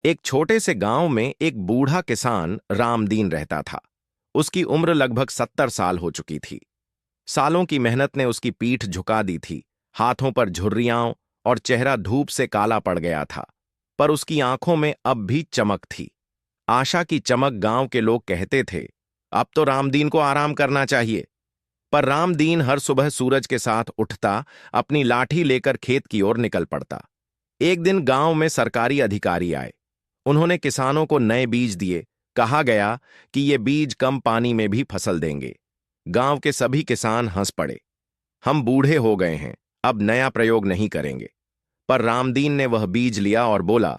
एक छोटे से गांव में एक बूढ़ा किसान रामदीन रहता था। उसकी उम्र लगभग 70 साल हो चुकी थी। सालों की मेहनत ने उसकी पीठ झुका दी थी। हाथों पर झुर्रियां और चेहरा धूप से काला पड़ गया था। पर उसकी आंखों में अब भी चमक थी, आशा की चमक। गांव के लोग कहते थे, अब तो रामदीन को आराम करना चाहिए। पर रामदीन हर सुबह सूरज के साथ उठता, अपनी लाठी लेकर खेत की ओर निकल पड़ता। एक दिन गांव में सरकारी अधिकारी आए। उन्होंने किसानों को नए बीज दिए। कहा गया कि ये बीज कम पानी में भी फसल देंगे। गांव के सभी किसान हंस पड़े। हम बूढ़े हो गए हैं, अब नया प्रयोग नहीं करेंगे। पर रामदीन ने वह बीज लिया और बोला,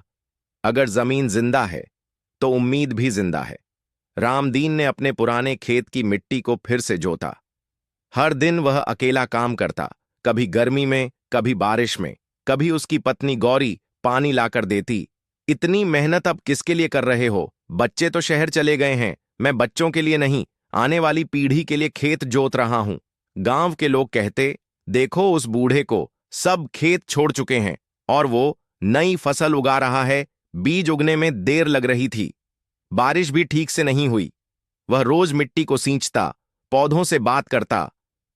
अगर जमीन जिंदा है तो उम्मीद भी जिंदा है। रामदीन ने अपने पुराने खेत की मिट्टी को फिर से जोता। हर दिन वह अकेला काम करता, कभी गर्मी में, कभी बारिश में। कभी उसकी पत्नी गौरी पानी लाकर देती। इतनी मेहनत अब किसके लिए कर रहे हो? बच्चे तो शहर चले गए हैं। मैं बच्चों के लिए नहीं, आने वाली पीढ़ी के लिए खेत जोत रहा हूं। गांव के लोग कहते, देखो उस बूढ़े को, सब खेत छोड़ चुके हैं और वो नई फसल उगा रहा है। बीज उगने में देर लग रही थी, बारिश भी ठीक से नहीं हुई। वह रोज मिट्टी को सींचता, पौधों से बात करता।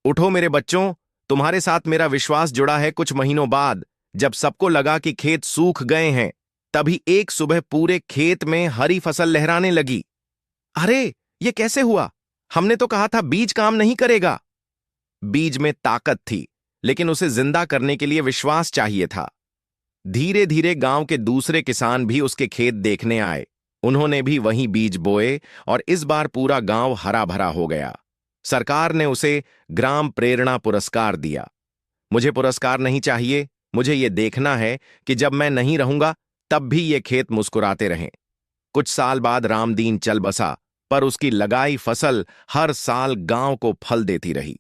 उठो मेरे बच्चों, तुम्हारे साथ मेरा विश्वास जुड़ा है। कुछ महीनों बाद जब सबको लगा कि खेत सूख गए हैं, तभी एक सुबह पूरे खेत में हरी फसल लहराने लगी। अरे, ये कैसे हुआ? हमने तो कहा था बीज काम नहीं करेगा। बीज में ताकत थी, लेकिन उसे जिंदा करने के लिए विश्वास चाहिए था। धीरे धीरे गांव के दूसरे किसान भी उसके खेत देखने आए। उन्होंने भी वहीं बीज बोए और इस बार पूरा गांव हरा भरा हो गया। सरकार ने उसे ग्राम प्रेरणा पुरस्कार दिया। मुझे पुरस्कार नहीं चाहिए, मुझे ये देखना है कि जब मैं नहीं रहूंगा तब भी ये खेत मुस्कुराते रहें। कुछ साल बाद रामदीन चल बसा, पर उसकी लगाई फसल हर साल गांव को फल देती रही।